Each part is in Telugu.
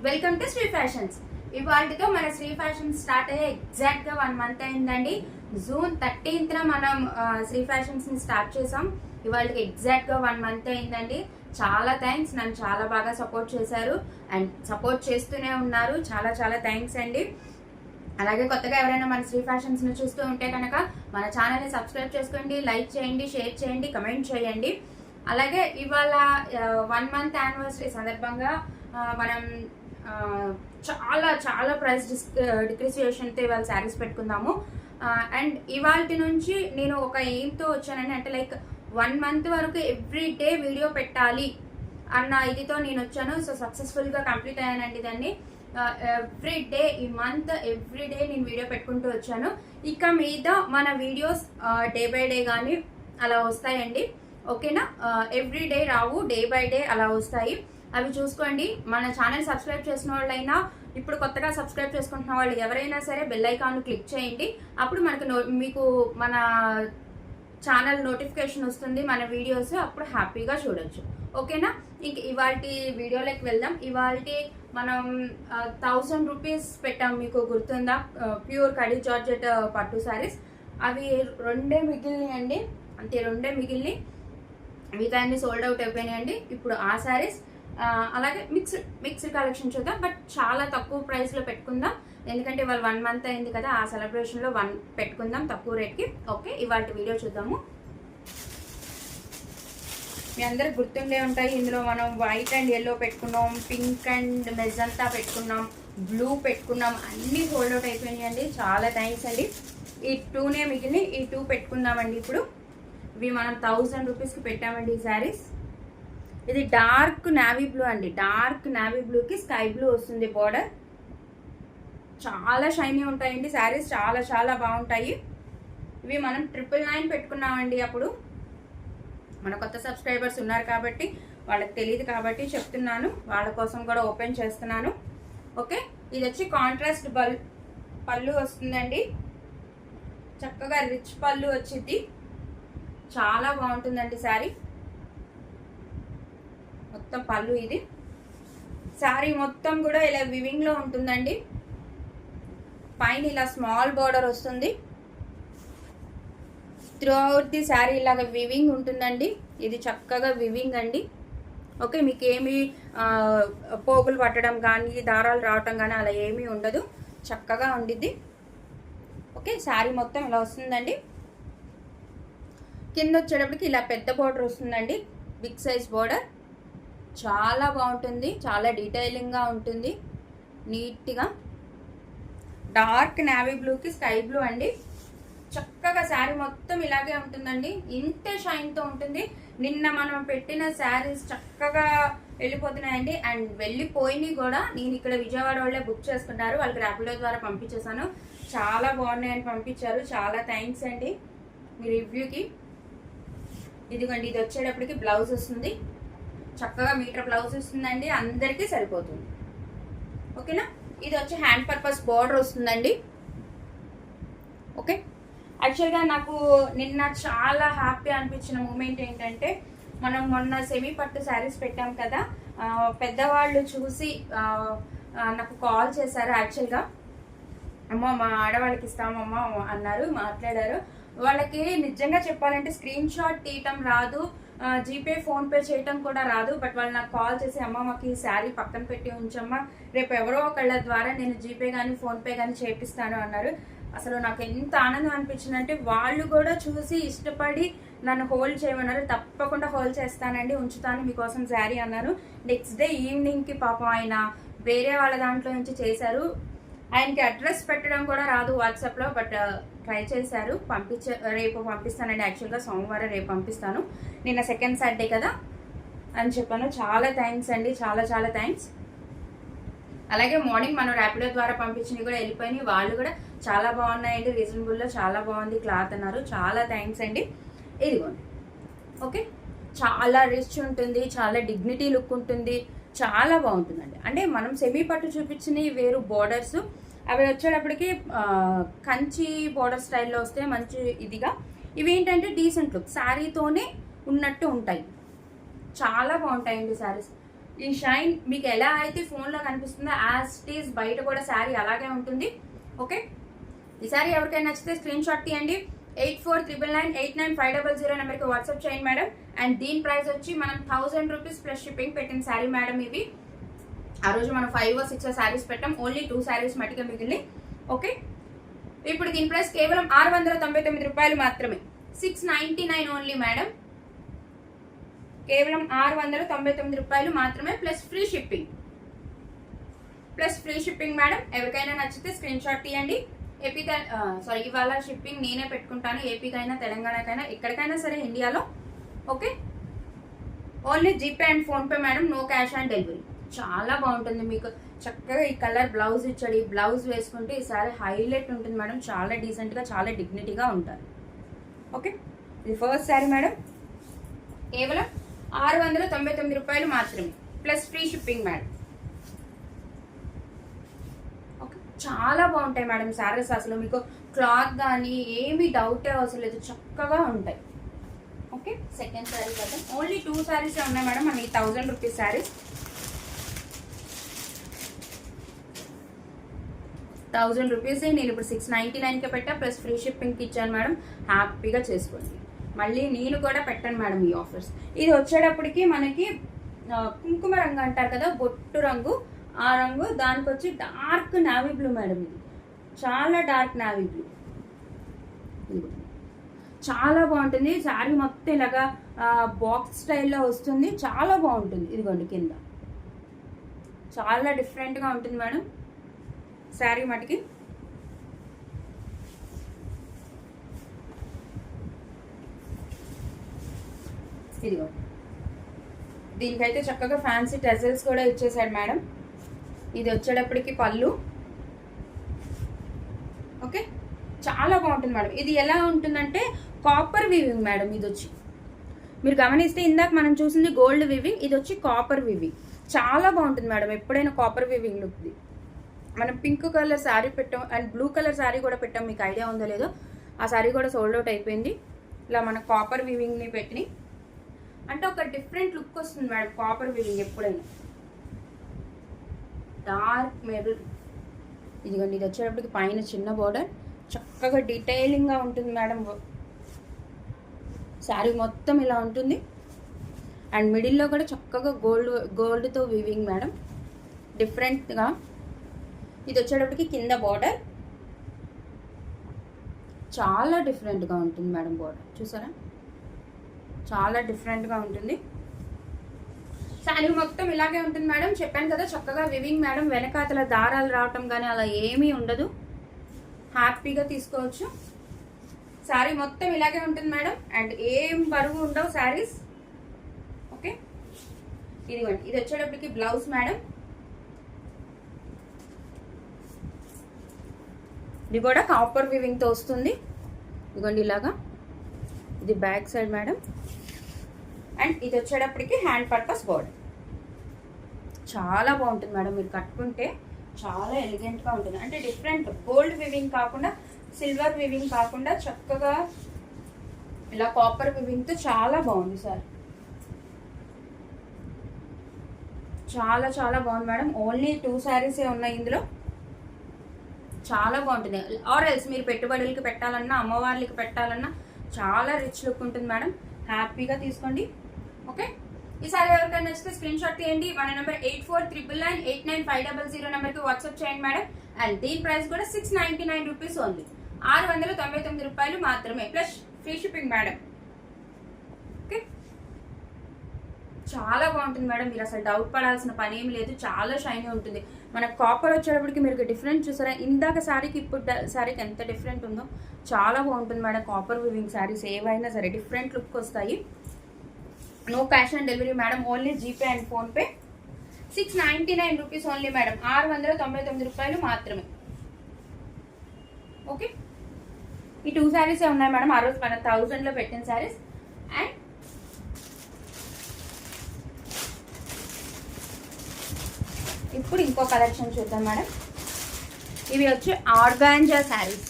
Welcome to Sri fashions. ఇవాళతో మన శ్రీ ఫ్యాషన్స్ స్టార్ట్ అయ్యే ఎగ్జాక్ట్ గా 1 మంత్ అయిందండి. జూన్ 13th మనం శ్రీ ఫ్యాషన్స్ ని స్టార్ట్ చేసాం. ఇవాళకి ఎగ్జాక్ట్ గా 1 మంత్ అయిందండి. చాలా థ్యాంక్స్, నన్ను చాలా బాగా సపోర్ట్ చేశారు అండ్ సపోర్ట్ చేస్తూనే ఉన్నారు. చాలా చాలా థ్యాంక్స్ అండి. అలాగే కొత్తగా ఎవరైనా మన శ్రీ ఫ్యాషన్స్ ని చూస్తూ ఉంటే కనుక మన ఛానల్ ని సబ్స్క్రైబ్ చేసుకోండి, లైక్ చేయండి, షేర్ చేయండి, కమెంట్ చేయండి. అలాగే ఇవాళ 1 మంత్ యానివర్సరీ సందర్భంగా మనం చాలా చాలా ప్రైస్ డిక్రిసియేషన్తో ఇవాళ శారీస్ పెట్టుకుందాము. అండ్ ఇవాళ నుంచి నేను ఒక ఎయిమ్తో వచ్చానండి. అంటే లైక్ 1 మంత్ వరకు ఎవ్రీ డే వీడియో పెట్టాలి అన్న ఇదితో నేను వచ్చాను. సో సక్సెస్ఫుల్గా కంప్లీట్ అయ్యానండి దాన్ని. ఎవ్రీ డే ఈ మంత్ ఎవ్రీ డే నేను వీడియో పెట్టుకుంటూ వచ్చాను. ఇక మీద మన వీడియోస్ డే బై డే కానీ అలా వస్తాయండి. ఓకేనా? Every day Rao, day by day అలా వస్తాయి. అవి చూసుకోండి. మన ఛానల్ సబ్స్క్రైబ్ చేసిన వాళ్ళైనా, ఇప్పుడు కొత్తగా సబ్స్క్రైబ్ చేసుకుంటున్న వాళ్ళు ఎవరైనా సరే బెల్ ఐకాన్ క్లిక్ చేయండి. అప్పుడు మీకు మన ఛానల్ నోటిఫికేషన్ వస్తుంది, మన వీడియోస్ అప్పుడు హ్యాపీగా చూడొచ్చు. ఓకేనా? ఇంక ఇవాళ వీడియోలోకి వెళ్దాం. ఇవాళ మనం 1000 రూపీస్ పెట్టాం, మీకు గుర్తుందా? ప్యూర్ కడి జార్జెట్ పట్టు శారీస్. అవి 2 మిగిలినాయండి, అంతే 2 మిగిలినాయి. మిగతా అన్ని సోల్డ్ అవుట్ అయిపోయినాయండి. ఇప్పుడు ఆ శారీస్ అలాగే మిక్స్డ్ కలెక్షన్ చూద్దాం, బట్ చాలా తక్కువ ప్రైస్లో పెట్టుకుందాం. ఎందుకంటే ఇవాళ 1 మంత్ అయింది కదా, ఆ సెలబ్రేషన్లో పెట్టుకుందాం తక్కువ రేట్కి. ఓకే, ఇవాళ వీడియో చూద్దాము. మీ అందరికి గుర్తుండే ఉంటాయి. ఇందులో మనం వైట్ అండ్ ఎల్లో పెట్టుకున్నాం, పింక్ అండ్ మెజంతా పెట్టుకున్నాం, బ్లూ పెట్టుకున్నాం. అన్నీ సోల్డ్ అవుట్ అయిపోయినాయండి. చాలా థ్యాంక్స్ అండి. ఈ 2నే మిగిలిన, ఈ 2 పెట్టుకుందామండి. ఇప్పుడు ఇవి మనం 1000 రూపీస్కి పెట్టామండి ఈ శారీస్. ఇది డార్క్ నావీ బ్లూ అండి. డార్క్ నావీ బ్లూకి స్కై బ్లూ వస్తుంది బోర్డర్. చాలా షైనీ ఉంటాయండి శారీస్, చాలా చాలా బాగుంటాయి. ఇవి మనం 999 పెట్టుకున్నామండి. అప్పుడు మన కొత్త సబ్స్క్రైబర్స్ ఉన్నారు కాబట్టి వాళ్ళకి తెలియదు కాబట్టి చెప్తున్నాను, వాళ్ళ కోసం కూడా ఓపెన్ చేస్తున్నాను. ఓకే, ఇది వచ్చి కాంట్రాస్ట్ పళ్ళు వస్తుందండి. చక్కగా రిచ్ పళ్ళు వచ్చింది. చాలా బాగుంటుందండి శారీ. మొత్తం పళ్ళు ఇది. శారీ మొత్తం కూడా ఇలా వివింగ్ లో ఉంటుందండి. పైన ఇలా స్మాల్ బోర్డర్ వస్తుంది. త్రూఅవుట్ ది శారీ ఇలాగ వివింగ్ ఉంటుందండి. ఇది చక్కగా వివింగ్ అండి. ఓకే, మీకు ఏమి పోగులు పట్టడం కానీ దారాలు రావటం కానీ అలా ఏమీ ఉండదు, చక్కగా ఉండిద్ది. ఓకే, శారీ మొత్తం ఇలా వస్తుందండి. కింద వచ్చేటప్పటికి ఇలా పెద్ద బోర్డర్ వస్తుందండి, బిగ్ సైజ్ బోర్డర్. చాలా బాగుంటుంది, చాలా డీటెయిలింగ్గా ఉంటుంది, నీట్గా. డార్క్ నావీ బ్లూకి స్కై బ్లూ అండి. చక్కగా శారీ మొత్తం ఇలాగే ఉంటుందండి. ఇంతే షైన్తో ఉంటుంది. నిన్న మనం పెట్టిన శారీస్ చక్కగా వెళ్ళిపోతున్నాయండి. అండ్ వెళ్ళిపోయినాయి కూడా. నేను ఇక్కడ విజయవాడ వాళ్ళే బుక్ చేసుకున్నారు, వాళ్ళకి ర్యాపిడో ద్వారా పంపించేసాను. చాలా బాగున్నాయని పంపించారు. చాలా థ్యాంక్స్ అండి మీ రివ్యూకి. ఇదిగోండి, ఇది వచ్చేటప్పటికి బ్లౌజ్ వస్తుంది. చక్కగా మీటర్ బ్లౌజ్ వస్తుందండి, అందరికీ సరిపోతుంది. ఓకేనా? ఇది వచ్చి హ్యాండ్ పర్పస్ బోర్డర్ వస్తుందండి. ఓకే, యాక్చువల్గా నాకు నిన్న చాలా హ్యాపీ అనిపించిన మూమెంట్ ఏంటంటే, మనం మొన్న సెమీ పట్టు శారీస్ పెట్టాం కదా, పెద్దవాళ్ళు చూసి నాకు కాల్ చేశారు. యాక్చువల్గా అమ్మ మా ఆడవాళ్ళకి ఇస్తామమ్మా అన్నారు, మాట్లాడారు. వాళ్ళకి నిజంగా చెప్పాలంటే స్క్రీన్ షాట్ తీయటం రాదు, జీపే ఫోన్పే చేయటం కూడా రాదు. బట్ వాళ్ళు నాకు కాల్ చేసి, అమ్మ మాకు ఈ శారీ పక్కన పెట్టి ఉంచమ్మా, రేపు ఎవరో ఒకళ్ళ ద్వారా నేను జీపే కానీ ఫోన్పే కానీ చేపిస్తాను అన్నారు. అసలు నాకు ఎంత ఆనందం అనిపించిందంటే, వాళ్ళు కూడా చూసి ఇష్టపడి నన్ను హోల్డ్ చేయమన్నారు. తప్పకుండా హోల్డ్ చేస్తానండి, ఉంచుతాను మీకోసం శారీ అన్నారు. నెక్స్ట్ డే ఈవినింగ్కి పాపం ఆయన వేరే వాళ్ళ దాంట్లో నుంచి చేశారు. ఆయనకి అడ్రస్ పెట్టడం కూడా రాదు వాట్సాప్లో, బట్ ట్రై చేశారు. రేపు పంపిస్తానండి. యాక్చువల్గా సోమవారం రేపు పంపిస్తాను. నిన్న సెకండ్ సాటర్డే కదా అని చెప్పాను. చాలా థ్యాంక్స్ అండి, చాలా చాలా థ్యాంక్స్. అలాగే మార్నింగ్ మనం ర్యాపిడో ద్వారా పంపించినవి కూడా వెళ్ళిపోయినాయి. వాళ్ళు కూడా చాలా బాగున్నాయండి, రీజనబుల్లో చాలా బాగుంది క్లాత్ అన్నారు. చాలా థ్యాంక్స్ అండి. ఇదిగోండి. ఓకే, చాలా రిచ్ ఉంటుంది, చాలా డిగ్నిటీ లుక్ ఉంటుంది, చాలా బాగుంటుందండి. అంటే మనం సెమీ పట్టు చూపించినవి వేరు బోర్డర్స్, అవి వచ్చేటప్పటికి కంచి బోర్డర్ స్టైల్లో వస్తే మంచి ఇదిగా. ఇవి ఏంటంటే డీసెంట్ లుక్, శారీతోనే ఉన్నట్టు ఉంటాయి. చాలా బాగుంటాయండి శారీస్. ఈ షైన్ మీకు ఎలా అయితే ఫోన్లో కనిపిస్తుందో యాజ్ ఇట్ ఈస్ బయట కూడా శారీ అలాగే ఉంటుంది. ఓకే, ఈ శారీ ఎవరికైనా నచ్చితే స్క్రీన్ షాట్ తీయండి. 8499989500 నెంబర్కి వాట్సాప్ చేయండి మేడం. అండ్ దీని ప్రైస్ వచ్చి మనం 1000 రూపీస్ ప్లస్ షిప్పింగ్ పెట్టిన శారీ మేడం ఇవి. ఆ రోజు మనం 5 or 6 శారీస్ పెట్టాం, ఓన్లీ 2 శారీస్ మటుకే మిగిలింది. ఓకే, ఇప్పుడు దీని ప్రైస్ కేవలం 699 రూపాయలు మాత్రమే. 699 ఓన్లీ మేడం. కేవలం 699 రూపాయలు మాత్రమే ప్లస్ ఫ్రీ షిప్పింగ్. మేడం. ఎవరికైనా నచ్చితే స్క్రీన్ షాట్ తీయండి. ఇవాళ షిప్పింగ్ నేనే పెట్టుకుంటాను, ఏపీకైనా తెలంగాణకైనా ఎక్కడికైనా సరే ఇండియాలో. Okay, only GPay and PhonePe madam, no cash on delivery. చాలా బాగుంటుంది, మీకు చక్కగా ఈ కలర్ బ్లౌజ్ ఇచ్చాడు. ఈ బ్లౌజ్ వేసుకుంటే ఈసారి హైలైట్ ఉంటుంది మేడం, చాలా డీసెంట్గా చాలా డిగ్నిటీగా ఉంటారు. ఓకే, ఇది ఫస్ట్ శారీ మేడం. కేవలం 699 రూపాయలు మాత్రమే plus free shipping madam. Okay, చాలా బాగుంటాయి మేడం శారీస్, అసలు మీకు క్లాత్ కానీ ఏమీ డౌటే అవసరం లేదు, చక్కగా ఉంటాయి. ఓకే, సెకండ్ శారీ కదా, ఓన్లీ 2 శారీసే ఉన్నాయి మేడం మన ఈ 1000 రూపీస్ శారీస్. 1000 రూపీస్ నేను ఇప్పుడు 699కే పెట్టా, ప్లస్ ఫ్రీ షిప్పింగ్కి ఇచ్చాను మేడం. హ్యాపీగా చేసుకోండి. మళ్ళీ నేను కూడా పెట్టాను మేడం ఈ ఆఫర్స్. ఇది వచ్చేటప్పటికి మనకి కుంకుమ రంగు అంటారు కదా, బొట్టు రంగు, ఆ రంగు. దానికి వచ్చి డార్క్ నావీ బ్లూ మేడం. ఇది చాలా డార్క్ నావీ బ్లూ, చాలా బాగుంటుంది. శారీ మొత్తం ఇలాగా బాక్స్ స్టైల్లో వస్తుంది, చాలా బాగుంటుంది. ఇదిగోండి కింద చాలా డిఫరెంట్గా ఉంటుంది మేడం శారీ మటుకి. ఇదిగో దీనికైతే చక్కగా ఫ్యాన్సీ టెజల్స్ కూడా ఇచ్చేసాడు మేడం. ఇది వచ్చేటప్పటికి పళ్ళు. ఓకే, చాలా బాగుంటుంది మేడం. ఇది ఎలా ఉంటుందంటే కాపర్ వీవింగ్ మేడం. ఇది వచ్చి మీరు గమనిస్తే ఇందాక మనం చూసింది గోల్డ్ వీవింగ్, ఇది వచ్చి కాపర్ వీవింగ్. చాలా బాగుంటుంది మేడం. ఎప్పుడైనా కాపర్ వీవింగ్ లుక్ది. మనం పింక్ కలర్ శారీ పెట్టాం అండ్ బ్లూ కలర్ శారీ కూడా పెట్టాం, మీకు ఐడియా ఉందో లేదో. ఆ శారీ కూడా సోల్డ్ అవుట్ అయిపోయింది. ఇలా మన కాపర్ వీవింగ్ని పెట్టి అంటే ఒక డిఫరెంట్ లుక్ వస్తుంది మేడం కాపర్ వీవింగ్ ఎప్పుడైనా. Dark maroon. ఇదిగోండి, ఇది వచ్చేటప్పటికి పైన చిన్న బోర్డర్, చక్కగా డీటెయిలింగ్గా ఉంటుంది మేడం. శారీ మొత్తం ఇలా ఉంటుంది. అండ్ మిడిల్లో కూడా చక్కగా గోల్డ్తో వీవింగ్ మేడం, డిఫరెంట్గా. ఇది వచ్చేటప్పటికి కింద బోర్డర్ చాలా డిఫరెంట్గా ఉంటుంది మేడం. బోర్డర్ చూసారా, చాలా డిఫరెంట్గా ఉంటుంది. శారీ మొత్తం ఇలాగే ఉంటుంది మేడం. చెప్పాను కదా చక్కగా వివింగ్ మేడం. వెనకాతల దారాలు రావటం కానీ అలా ఏమీ ఉండదు, హ్యాపీగా తీసుకోవచ్చు. శారీ మొత్తం ఇలాగే ఉంటుంది మేడం. అండ్ ఏం బరువు ఉండవు శారీస్. ఓకే, ఇదిగోండి, ఇది వచ్చేటప్పటికి బ్లౌజ్ మేడం. ఇది కూడా కాపర్ వీవింగ్తో వస్తుంది. ఇదిగోండి ఇలాగా. ఇది బ్యాక్ సైడ్ మేడం. అండ్ ఇది వచ్చేటప్పటికి హ్యాండ్ పర్పస్ బోర్డర్. చాలా బాగుంటుంది మేడం, మీరు కట్టుకుంటే చాలా ఎలిగెంట్గా ఉంటుంది. అంటే డిఫరెంట్ గోల్డ్ వివింగ్ కాకుండా, సిల్వర్ వివింగ్ కాకుండా చక్కగా ఇలా కాపర్ వివింగ్తో చాలా బాగుంది సార్. చాలా చాలా బాగుంది మేడం. ఓన్లీ 2 శారీసే ఉన్నాయి ఇందులో. చాలా బాగుంటుంది. ఆర్ ఎల్స్ మీరు పెట్టుబడులకి పెట్టాలన్నా, అమ్మవార్లకి పెట్టాలన్నా చాలా రిచ్ లుక్ ఉంటుంది మేడం. హ్యాపీగా తీసుకోండి. ఓకే, ఈసారి ఎవరికైనా నచ్చితే స్క్రీన్ షాట్ తీయండి. మన నెంబర్ 8499989500 నెంబర్కి వాట్సాప్ చేయండి మేడం. అండ్ దీని ప్రైస్ కూడా 699 రూపీస్ ఓన్లీ, 699 రూపాయలు మాత్రమే plus free shipping madam. Okay, చాలా బాగుంటుంది మేడం. మీరు అసలు డౌట్ పడాల్సిన పని ఏమి లేదు, చాలా షైనీ ఉంటుంది. మన కాపర్ వచ్చేటప్పటికి మీరు డిఫరెంట్ చూసారా, ఇందాక శారీకి ఇప్పుడు శారీకి ఎంత డిఫరెంట్ ఉందో. చాలా బాగుంటుంది మేడం. కాపర్ వివింగ్ శారీస్ ఏవైనా సరే డిఫరెంట్ లుక్ వస్తాయి. No cash on delivery madam, only GPay and PhonePe. 699 rupees only madam, 699 రూపాయలు మాత్రమే. ఓకే, ఈ 2 శారీసే ఉన్నాయి మేడం. ఆ రోజు మన 1000లో పెట్టిన శారీస్. అండ్ ఇప్పుడు ఇంకో కలెక్షన్ చూద్దాం మేడం. ఇవి వచ్చి ఆర్గాంజా శారీస్.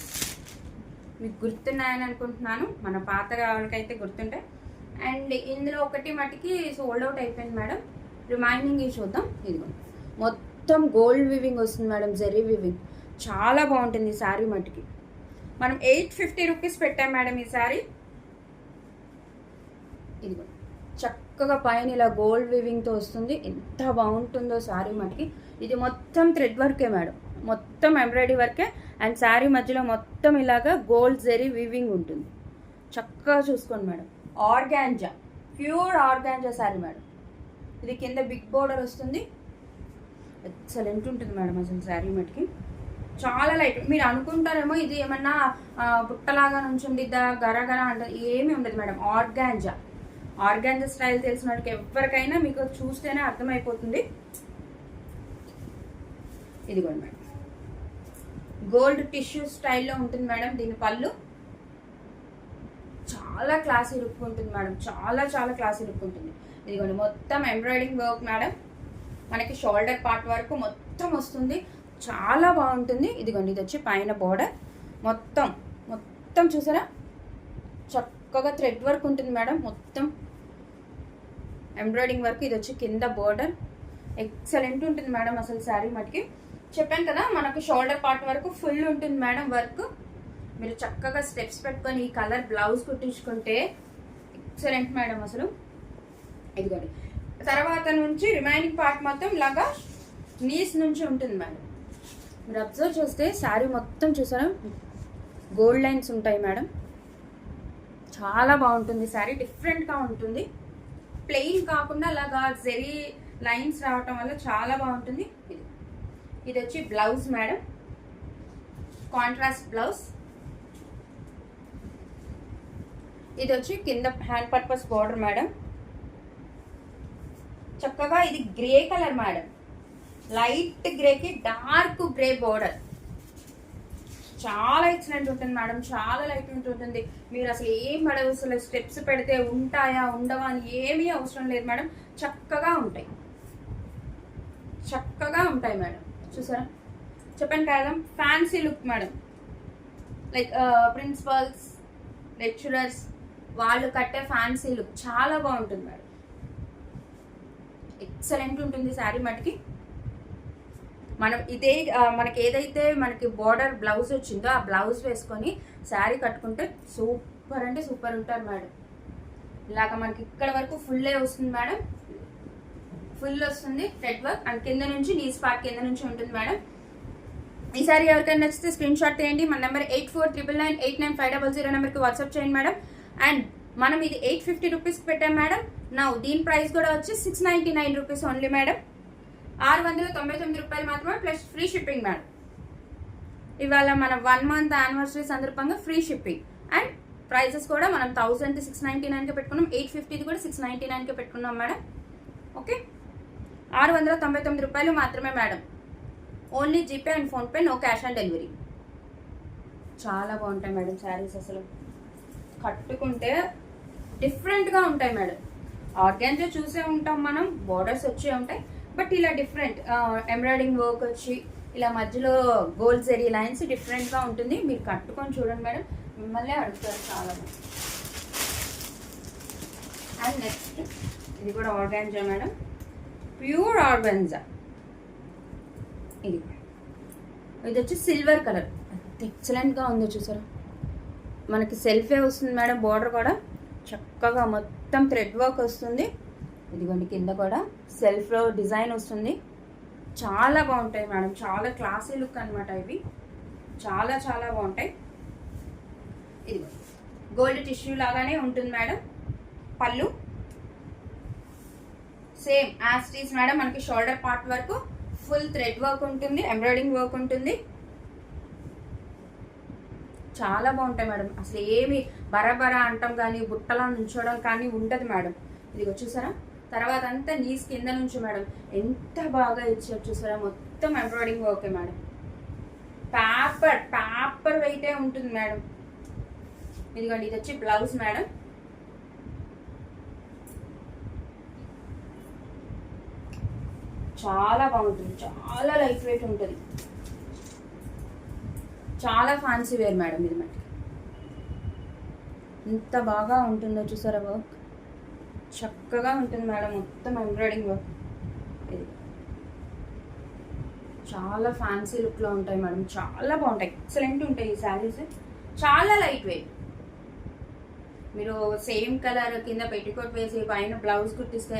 మీకు గుర్తున్నాయని అనుకుంటున్నాను, మన పాత వాళ్ళకైతే గుర్తుంటాయి. అండ్ ఇందులో ఒకటి మటుకి సోల్డ్ అవుట్ అయిపోయింది మేడం. రిమైనింగ్ చూద్దాం. ఇదిగో మొత్తం గోల్డ్ వివింగ్ వస్తుంది మేడం, జెరీ వివింగ్. చాలా బాగుంటుంది ఈ శారీ మట్టుకి. మనం 850 రూపీస్ పెట్టాం మేడం ఈ శారీ. ఇదిగో చక్కగా పైన ఇలా గోల్డ్ వివింగ్తో వస్తుంది. ఎంత బాగుంటుందో శారీ మటుకి. ఇది మొత్తం థ్రెడ్ వర్కే మేడం, మొత్తం ఎంబ్రాయిడరీ వర్కే. అండ్ శారీ మధ్యలో మొత్తం ఇలాగా గోల్డ్ జెరీ వివింగ్ ఉంటుంది. చక్కగా చూసుకోండి madam. Organza, pure organza sari madam. ఇది కింద బిగ్ బోర్డర్ వస్తుంది. ఎక్సలెంట్ ఉంటుంది మేడం అసలు శారీ మటుకి. చాలా లైట్. మీరు అనుకుంటారేమో ఇది ఏమన్నా బుట్టలాగా నుంచి ఉండిద్దా, గరగర అంటే ఏమీ ఉండదు మేడం. ఆర్గాంజా, ఆర్గాంజా స్టైల్ తెలిసిన వాళ్ళకి ఎవరికైనా మీకు చూస్తేనే అర్థమైపోతుంది. ఇదిగోండి మేడం, గోల్డ్ టిష్యూ స్టైల్లో ఉంటుంది మేడం. దీని పళ్ళు చాలా క్లాసీ లుక్ ఉంటుంది మేడం, చాలా చాలా క్లాసీ లుక్ ఉంటుంది. ఇదిగోండి మొత్తం ఎంబ్రాయిడింగ్ వర్క్ మేడం. మనకి షోల్డర్ పార్ట్ వరకు మొత్తం వస్తుంది, చాలా బాగుంటుంది. ఇదిగోండి ఇది వచ్చి పైన బోర్డర్ మొత్తం మొత్తం చూసారా, చక్కగా థ్రెడ్ వర్క్ ఉంటుంది మేడం. మొత్తం ఎంబ్రాయిడింగ్ వర్క్. ఇది వచ్చి కింద బోర్డర్. ఎక్సలెంట్ ఉంటుంది మేడం అసలు శారీ మటుకి. చెప్పాను కదా మనకు షోల్డర్ పార్ట్ వరకు ఫుల్ ఉంటుంది మేడం వర్క్. మీరు చక్కగా స్టెప్స్ పెట్టుకొని ఈ కలర్ బ్లౌజ్ కుట్టించుకుంటే ఎక్సలెంట్ మేడం అసలు. ఇదిగోండి తర్వాత నుంచి రిమైనింగ్ పార్ట్ మొత్తం ఇలాగా నీస్ నుంచి ఉంటుంది మేడం. మీరు అబ్జర్వ్ చేస్తే శారీ మొత్తం చూసారా, గోల్డ్ లైన్స్ ఉంటాయి మేడం. చాలా బాగుంటుంది శారీ, డిఫరెంట్గా ఉంటుంది. ప్లెయిన్ కాకుండా అలాగా జెరీ లైన్స్ రావటం వల్ల చాలా బాగుంటుంది. ఇది వచ్చి బ్లౌజ్ మేడం, కాంట్రాస్ట్ బ్లౌజ్. ఇది వచ్చి కింద హ్యాండ్ పర్పస్ బోర్డర్ మేడం. చక్కగా ఇది గ్రే కలర్ మేడం, లైట్ గ్రేకి డార్క్ గ్రే బోర్డర్. చాలా ఎక్సలెంట్ ఉంటుంది మేడం, చాలా లైట్ ఉంటుంది. మీరు అసలు ఏం మేడం అసలు స్టెప్స్ పెడితే ఉంటాయా ఉండవా అని ఏమీ అవసరం లేదు మేడం. చక్కగా ఉంటాయి, చక్కగా ఉంటాయి మేడం. చూసారా, చెప్పాను కదా fancy look madam. Like principals, lecturers వాళ్ళు కట్టే ఫ్యాన్సీ లుక్ చాలా బాగుంటుంది మేడం. ఎక్సలెంట్ ఉంటుంది శారీ మటుకి. మనం ఇదే మనకి ఏదైతే మనకి బోర్డర్ బ్లౌజ్ వచ్చిందో ఆ బ్లౌజ్ వేసుకొని శారీ కట్టుకుంటే సూపర్ అంటే సూపర్ ఉంటారు మేడం. ఇలాగ మనకి ఇక్కడ వరకు ఫుల్లే వస్తుంది మేడం, ఫుల్ వస్తుంది థ్రెడ్ వర్క్. అండ్ కింద నుంచి నీస్ పార్ట్ కింద నుంచి ఉంటుంది మేడం. ఈ సారీ ఎవరికైనా నచ్చితే స్క్రీన్ షాట్ తీయండి. మన నెంబర్ 8499989500 నెంబర్కి వాట్సాప్ చేయండి మేడం. అండ్ మనం ఇది 850 రూపీస్కి పెట్టాం మేడం. నా దీని ప్రైస్ కూడా వచ్చి 699 రూపీస్ ఓన్లీ మేడం. 699 రూపాయలు మాత్రమే ప్లస్ ఫ్రీ షిప్పింగ్ మేడం. ఇవాళ మన 1 మంత్ యానివర్సరీ సందర్భంగా ఫ్రీ షిప్పింగ్. అండ్ ప్రైసెస్ కూడా మనం 1000 699కి పెట్టుకున్నాం, 850 కూడా 699కి పెట్టుకున్నాం మేడం. ఓకే, 699 రూపాయలు మాత్రమే madam. Only GPay and PhonePe, no cash on delivery. చాలా బాగుంటాయి మేడం శారీస్, అసలు కట్టుకుంటే డిఫరెంట్గా ఉంటాయి మేడం. ఆర్గాన్జా చూసే ఉంటాం మనం, బోర్డర్స్ వచ్చే ఉంటాయి. బట్ ఇలా డిఫరెంట్ ఎంబ్రాయిడింగ్ వర్క్ వచ్చి ఇలా మధ్యలో గోల్డ్ జెరీ లైన్స్ డిఫరెంట్గా ఉంటుంది. మీరు కట్టుకొని చూడండి మేడం, మిమ్మల్ని అడుగుతారు చాలా మంది. అండ్ నెక్స్ట్ ఇది కూడా ఆర్గాన్జా మేడం, ప్యూర్ ఆర్గాన్జా. ఇది వచ్చి సిల్వర్ కలర్, ఎక్సలెంట్గా ఉందో చూసారా. మనకి సెల్ఫే వస్తుంది మేడం, బోర్డర్ కూడా చక్కగా మొత్తం థ్రెడ్ వర్క్ వస్తుంది. ఇదిగోండి కింద కూడా సెల్ఫ్లో డిజైన్ వస్తుంది. చాలా బాగుంటాయి మేడం, చాలా క్లాసీ లుక్ అనమాట ఇవి. చాలా చాలా బాగుంటాయి. ఇది గోల్డ్ టిష్యూ లాగానే ఉంటుంది మేడం. పళ్ళు same as it is madam. మనకి షోల్డర్ పార్ట్ వరకు ఫుల్ థ్రెడ్ వర్క్ ఉంటుంది, ఎంబ్రాయిడింగ్ వర్క్ ఉంటుంది. చాలా బాగుంటాయి మేడం. అసలు ఏమి బరాబరా అంటాం కానీ బుట్టలా నుంచోవడం కానీ ఉండదు మేడం. ఇది చూసారా, తర్వాత అంతా నీస్ కింద నుంచి మేడం ఎంత బాగా ఇచ్చారు చూసారా. మొత్తం ఎంబ్రాయిడింగ్ వర్కే మేడం. పేపర్ వెయిటే ఉంటుంది మేడం. ఇదిగోండి ఇది వచ్చి బ్లౌజ్ మేడం. చాలా బాగుంటుంది, చాలా లైట్ వెయిట్ ఉంటుంది, చాలా ఫ్యాన్సీ వేర్ మేడం. ఇది మనకి ఎంత బాగా ఉంటుందో చూసారా, వర్క్ చక్కగా ఉంటుంది మేడం. మొత్తం ఎంబ్రాయిడింగ్ వర్క్ చాలా ఫ్యాన్సీ లుక్లో ఉంటాయి మేడం, చాలా బాగుంటాయి, ఎక్సలెంట్ ఉంటాయి ఈ శారీస్. చాలా లైట్ వెయిట్. మీరు సేమ్ కలర్ కింద పెట్టికోట్ వేసి పైన బ్లౌజ్ కుట్టిస్తే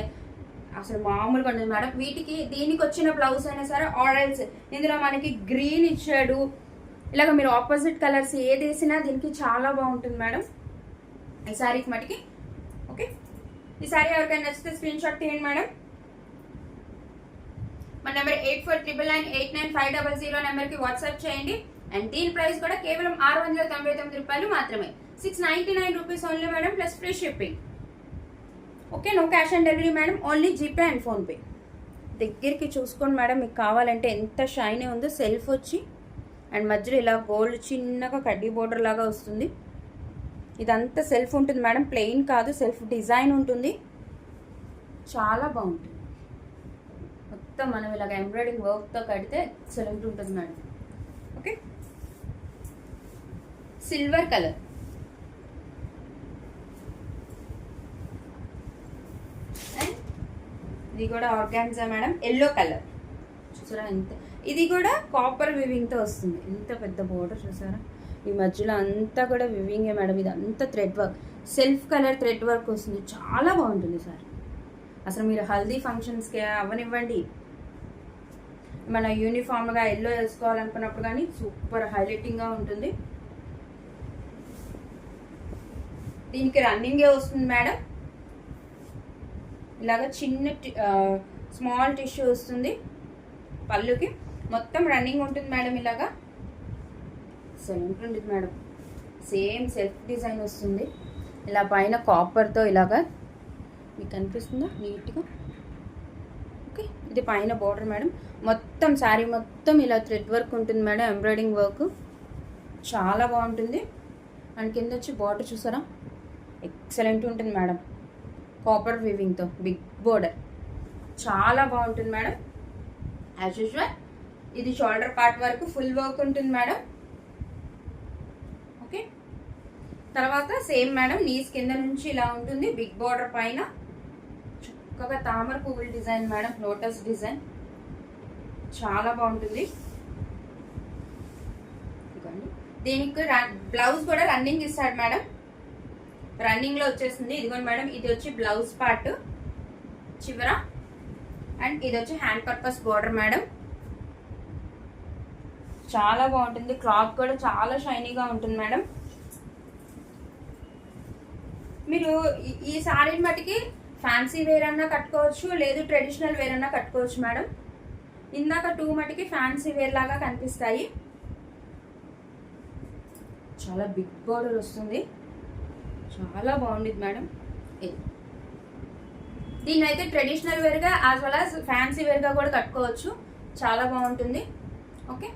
అసలు మామూలుగా ఉండదు మేడం. వీటికి దీనికి వచ్చిన బ్లౌజ్ అయినా సరే ఆరెల్స్ ఇందులో మనకి గ్రీన్ ఇచ్చాడు, ఇలాగ మీరు ఆపోజిట్ కలర్స్ ఏది వేసినా దీనికి చాలా బాగుంటుంది మేడం ఈ శారీకి మటుకి. ఓకే, ఈ శారీ ఎవరికైనా నచ్చితే స్క్రీన్ షాట్ తీయండి మేడం. మన నెంబర్ 8499899500 నెంబర్కి వాట్సాప్ చేయండి. అండ్ దీని ప్రైస్ కూడా కేవలం 699 రూపాయలు మాత్రమే, 699 rupees only madam, plus free shipping. Okay, no cash on delivery madam, only GPay and PhonePe. దగ్గరికి చూసుకోండి మేడం, మీకు కావాలంటే ఎంత షైనీ ఉందో. సెల్ఫ్ వచ్చి అండ్ మధ్యలో ఇలా గోల్డ్ చిన్నగా కడ్డీ బోర్డర్ లాగా వస్తుంది. ఇదంతా సెల్ఫ్ ఉంటుంది మేడం, ప్లెయిన్ కాదు, సెల్ఫ్ డిజైన్ ఉంటుంది, చాలా బాగుంటుంది. మొత్తం మనం ఇలాగ ఎంబ్రాయిడింగ్ వర్క్తో కడితే ఎక్సలెంట్ ఉంటుంది madam. Okay, silver colour, and ఇది కూడా ఆర్గాన్జా మేడం, ఎల్లో కలర్. చూసారా ఎంత, ఇది కూడా కాపర్ వివింగ్తో వస్తుంది. ఎంత పెద్ద బోర్డర్ చూసారా, ఈ మధ్యలో అంతా కూడా వివింగే మేడం. ఇది అంతా thread work, self colour thread work వస్తుంది, చాలా బాగుంటుంది సార్. అసలు మీరు హల్దీ ఫంక్షన్స్కి అవనివ్వండి, మన యూనిఫామ్గా ఎల్లో వేసుకోవాలనుకున్నప్పుడు కానీ సూపర్ హైలైటింగ్గా ఉంటుంది. దీనికి రన్నింగే వస్తుంది మేడం, ఇలాగ చిన్న స్మాల్ టిష్యూ వస్తుంది పళ్ళుకి, మొత్తం రన్నింగ్ ఉంటుంది మేడం. ఇలాగా సెలెంట్ ఉంటుంది మేడం, సేమ్ సెల్ఫ్ డిజైన్ వస్తుంది. ఇలా పైన కాపర్తో ఇలాగా మీకు కనిపిస్తుందా నీట్గా. ఓకే, ఇది పైన బోర్డర్ మేడం, మొత్తం శారీ మొత్తం ఇలా థ్రెడ్ వర్క్ ఉంటుంది మేడం, ఎంబ్రాయిడింగ్ వర్క్ చాలా బాగుంటుంది. అండ్ కింద వచ్చి బార్డర్ చూసారా, ఎక్సలెంట్ ఉంటుంది మేడం, కాపర్ వీవింగ్తో బిగ్ బోర్డర్, చాలా బాగుంటుంది మేడం. యాజ్ యూజువల్ ఇది షోల్డర్ పార్ట్ వరకు ఫుల్ వర్క్ ఉంటుంది మేడం. ఓకే, తర్వాత సేమ్ మేడం నీస్ కింద నుంచి ఇలా ఉంటుంది, బిగ్ బార్డర్ పైన చక్కగా తామర పువ్వుల డిజైన్ మేడం, లోటస్ డిజైన్, చాలా బాగుంటుంది. దీనికి బ్లౌజ్ కూడా రన్నింగ్ ఇస్తాడు మేడం, రన్నింగ్ లో వచ్చేస్తుంది. ఇదిగోండి మేడం, ఇది వచ్చి బ్లౌజ్ పార్ట్ చివర, అండ్ ఇది వచ్చి హ్యాండ్ పర్పస్ బోర్డర్ మేడం, చాలా బాగుంటుంది. క్లాత్ కూడా చాలా షైనీగా ఉంటుంది మేడం. మీరు ఈ సారీ మటుకి ఫ్యాన్సీ వేర్ అన్నా కట్టుకోవచ్చు, లేదు ట్రెడిషనల్ వేర్ అన్నా కట్టుకోవచ్చు మేడం. ఇందాక 2 మటుకి ఫ్యాన్సీ వేర్ లాగా కనిపిస్తాయి. చాలా బిగ్ బోర్డర్ వస్తుంది, చాలా బాగుంటుంది మేడం. దీన్ని అయితే ట్రెడిషనల్ వేర్గా యాజ్ వెల్ యాజ్ ఫ్యాన్సీ వేర్గా కూడా కట్టుకోవచ్చు, చాలా బాగుంటుంది. ఓకే,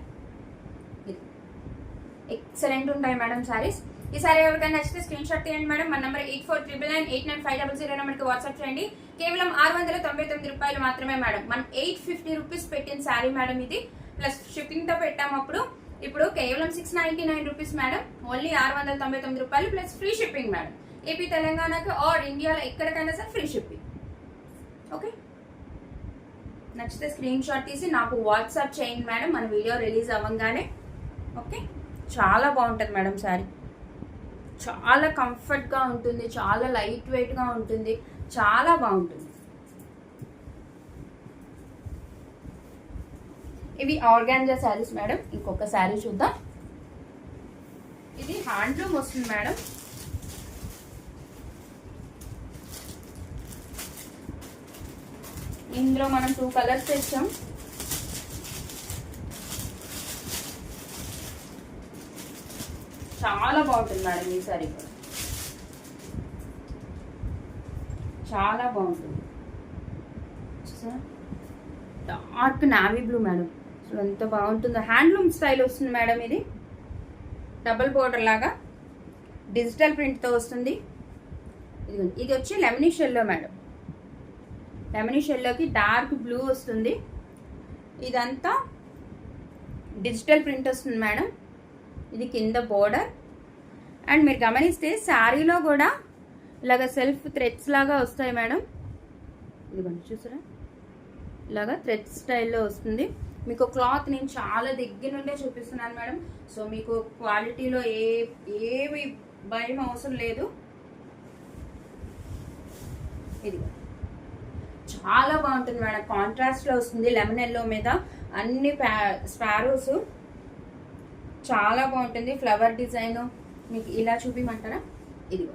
ఎక్సలెంట్ ఉంటాయి మేడం శారీస్. ఈ సారీ ఎవరికైనా నచ్చితే స్క్రీన్ షాట్ తీయండి మేడం. మన నెంబర్ 8499899500 నెంబర్కి వాట్సాప్ చేయండి. కేవలం 699 రూపాయలు మాత్రమే మేడం. మనం 850 రూపీస్ పెట్టిన శారీ మేడం ఇది, ప్లస్ షిప్పింగ్తో పెట్టాము అప్పుడు. ఇప్పుడు కేవలం 699 రూపీస్ మేడం, ఓన్లీ 699 రూపాయలు plus free shipping madam. AP తెలంగాణకి ఆర్ ఇండియాలో ఎక్కడికైనా సరే ఫ్రీ షిప్పింగ్. ఓకే, నచ్చితే స్క్రీన్ షాట్ తీసి నాకు వాట్సాప్ చేయండి మేడం, మన వీడియో రిలీజ్ అవ్వగానే. ఓకే, చాలా బాగుంటుంది మేడం శారీ, చాలా కంఫర్ట్గా ఉంటుంది, చాలా లైట్ వెయిట్గా ఉంటుంది, చాలా బాగుంటుంది. ఇవి ఆర్గాన్జా శారీస్ మేడం. ఇంకొక శారీ చూద్దాం. ఇది హ్యాండ్లూమ్ వస్తుంది మేడం. ఇందులో మనం 2 కలర్స్ తెచ్చాం. చాలా బాగుంటుంది మేడం ఈ సారీ కూడా, చాలా బాగుంటుంది. డార్క్ నావీ బ్లూ మేడం, అసలు ఎంత బాగుంటుందో. హ్యాండ్లూమ్ స్టైల్ వస్తుంది మేడం. ఇది డబుల్ బోర్డర్ లాగా డిజిటల్ ప్రింట్తో వస్తుంది. ఇది వచ్చి లెమనీ షెల్లో మేడం, లెమనీ షెల్లోకి డార్క్ బ్లూ వస్తుంది. ఇదంతా డిజిటల్ ప్రింట్ వస్తుంది మేడం. ఇది కింద బోర్డర్. అండ్ మీరు గమనిస్తే శారీలో కూడా ఇలాగ సెల్ఫ్ థ్రెడ్స్ లాగా వస్తాయి మేడం. ఇదిగోండి చూసారా, ఇలాగా థ్రెడ్ స్టైల్లో వస్తుంది. మీకు క్లాత్ నేను చాలా దగ్గర నుండే చూపిస్తున్నాను మేడం. సో మీకు క్వాలిటీలో ఏవి భయం అవసరం లేదు. ఇది చాలా బాగుంటుంది మేడం. కాంట్రాస్ట్లో వస్తుంది లెమన్ ఎల్లో మీద అన్ని స్పారోస్. చాలా బాగుంటుంది. ఫ్లవర్ డిజైన్ మీకు ఇలా చూపిమంటారా? ఇదిగో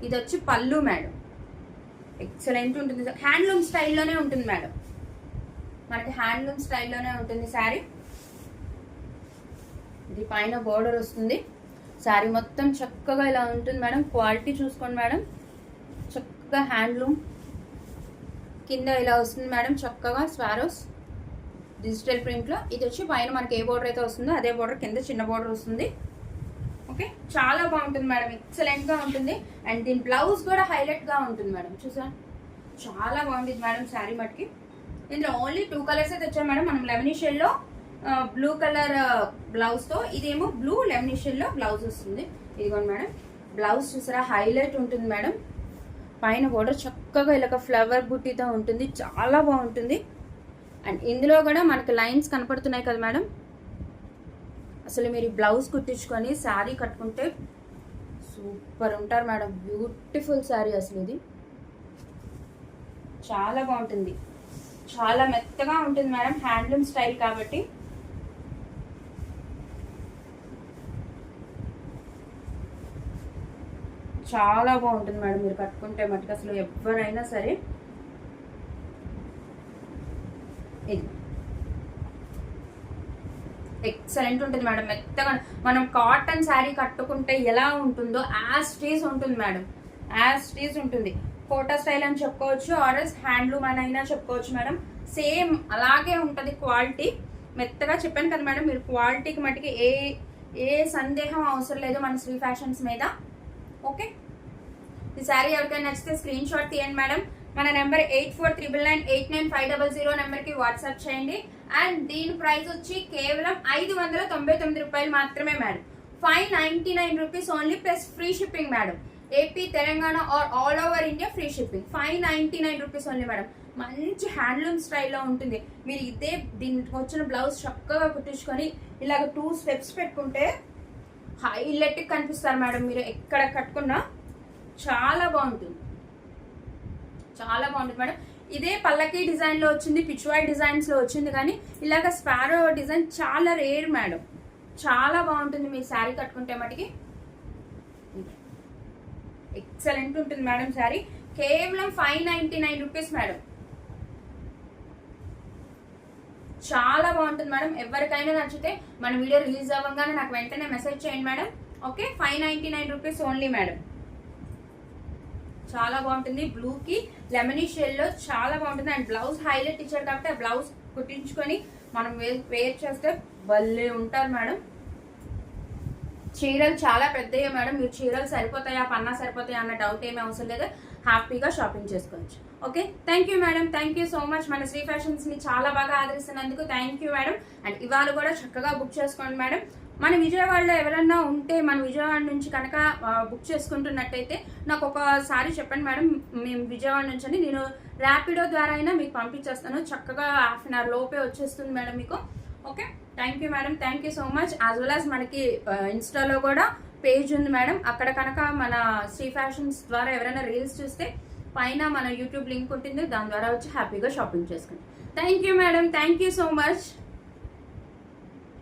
ఇది వచ్చి పళ్ళు మేడం. ఎక్సలెంట్ ఉంటుంది. హ్యాండ్లూమ్ స్టైల్లోనే ఉంటుంది మేడం. మనకి హ్యాండ్లూమ్ స్టైల్లోనే ఉంటుంది శారీ. ఇది పైన బోర్డర్ వస్తుంది. శారీ మొత్తం చక్కగా ఇలా ఉంటుంది మేడం. క్వాలిటీ చూసుకోండి మేడం. చక్కగా హ్యాండ్లూమ్ కింద ఇలా వస్తుంది మేడం. చక్కగా స్వారోస్ డిజిటల్ ప్రింట్లో. ఇది వచ్చి పైన మనకి ఏ బోర్డర్ అయితే వస్తుందో అదే బోర్డర్ కింద చిన్న బోర్డర్ వస్తుంది. ఓకే, చాలా బాగుంటుంది మేడం. ఎక్సలెంట్గా ఉంటుంది. అండ్ దీని బ్లౌజ్ కూడా హైలైట్గా ఉంటుంది మేడం. చూసా, చాలా బాగుంటుంది మేడం శారీ మటుకి. ఇందులో ఓన్లీ 2 కలర్స్ అయితే వచ్చాయి మేడం. మనం లెమనీ షేడ్లో బ్లూ కలర్ బ్లౌజ్తో, ఇదేమో బ్లూ లెమనీ షేడ్లో బ్లౌజ్ వస్తుంది. ఇదిగోండి మేడం, బ్లౌజ్ చూసారా హైలైట్ ఉంటుంది మేడం. పైన బోర్డర్ చక్కగా ఇలా ఫ్లవర్ బుట్టితో ఉంటుంది. చాలా బాగుంటుంది. అండ్ ఇందులో కూడా మనకి లైన్స్ కనపడుతున్నాయి కదా మేడం. అసలు మీరు బ్లౌజ్ కుట్టించుకొని శారీ కట్టుకుంటే సూపర్ ఉంటారు మేడం. బ్యూటిఫుల్ శారీ అసలు ఇది. చాలా బాగుంటుంది. చాలా మెత్తగా ఉంటుంది మేడం. హ్యాండ్లూమ్ స్టైల్ కాబట్టి. చాలా బాగుంటుంది మేడం. మీరు కట్టుకుంటే మటుకు అసలు ఎవరైనా సరే. ఇది ఎక్సలెంట్ ఉంటుంది మేడం. మెత్తగా మనం కాటన్ శారీ కట్టుకుంటే ఎలా ఉంటుందో యాజ్ టీజ్ ఉంటుంది మేడం. యాజ్ టీజ్ ఉంటుంది. కోటా స్టైల్ అని చెప్పుకోవచ్చు, ఆర్ఎస్ హ్యాండ్లూమ్ అని అయినా చెప్పుకోవచ్చు మేడం. సేమ్ అలాగే ఉంటుంది క్వాలిటీ. మెత్తగా చెప్పాను కదా మేడం. మీరు క్వాలిటీకి మటుకి ఏ సందేహం అవసరం లేదు మన శ్రీ ఫ్యాషన్స్ మీద. ఓకే, ఈ శారీ ఎవరికైనా నచ్చితే స్క్రీన్ షాట్ తీయండి మేడం. మన నెంబర్ 8499889500 నెంబర్కి వాట్సాప్ చేయండి. అండ్ దీని ప్రైస్ వచ్చి కేవలం 599 రూపాయలు మాత్రమే madam. 599 rupees only plus free shipping madam. AP, Telangana or all over India free shipping. 599 rupees only madam. మంచి హ్యాండ్లూమ్ స్టైల్లో ఉంటుంది. మీరు ఇదే దీనికి వచ్చిన బ్లౌజ్ చక్కగా కుట్టించుకొని ఇలాగ 2 స్టెప్స్ పెట్టుకుంటే హైలైట్ కనిపిస్తారు మేడం. మీరు ఎక్కడ కట్టుకున్నా చాలా బాగుంటుంది. చాలా బాగుంటుంది మేడం. ఇదే పల్లకి డిజైన్ లో వచ్చింది, పిచ్వాయ్ డిజైన్స్ లో వచ్చింది, కానీ ఇలాగ స్పారో డిజైన్ చాలా రేర్ మేడం. చాలా బాగుంటుంది మీ శారీ కట్టుకుంటే మటుకి. ఎక్సలెంట్ ఉంటుంది మేడం శారీ. కేవలం 599 రూపీస్ మేడం. చాలా బాగుంటుంది మేడం. ఎవరికైనా నచ్చితే మన వీడియో రిలీజ్ అవ్వగానే నాకు వెంటనే మెసేజ్ చేయండి madam. Okay, 599 rupees only madam. చాలా బాగుంటుంది. బ్లూకి లెమనీ షేడ్ లో చాలా బాగుంటుంది. అండ్ బ్లౌజ్ హైలైట్ ఇచ్చారు కాబట్టి ఆ బ్లౌజ్ కుట్టించుకొని మనం వేర్ చేస్తే భలే ఉంటారు మేడం. చీరలు చాలా పెద్దయ్యా మేడం. మీరు చీరలు సరిపోతాయా, పన్నా సరిపోతాయా అన్న డౌట్ ఏమీ అవసరం లేదు. హ్యాపీగా షాపింగ్ చేసుకోవచ్చు. Okay, thank you madam. Thank you so much. మన శ్రీ ఫ్యాషన్స్ ని చాలా బాగా ఆదరిస్తున్నందుకు థ్యాంక్ యూ మేడం. అండ్ ఇవాళ కూడా చక్కగా బుక్ చేసుకోండి మేడం. మన విజయవాడలో ఎవరన్నా ఉంటే మన విజయవాడ నుంచి కనుక బుక్ చేసుకుంటున్నట్టయితే నాకు ఒకసారి చెప్పండి మేడం. మేము విజయవాడ నుంచి అని నేను ర్యాపిడో ద్వారా అయినా మీకు పంపించేస్తాను. చక్కగా ½ అన్ అవర్ లోపే వచ్చేస్తుంది మేడం మీకు. Okay, thank you madam. Thank you so much. As well as మనకి ఇన్స్టాలో కూడా పేజ్ ఉంది మేడం. అక్కడ కనుక మన శ్రీ ఫ్యాషన్స్ ద్వారా ఎవరైనా రీల్స్ చూస్తే పైన మన యూట్యూబ్ లింక్ ఉంటుంది. దాని ద్వారా వచ్చి హ్యాపీగా షాపింగ్ చేసుకోండి. Thank you madam. Thank you so much.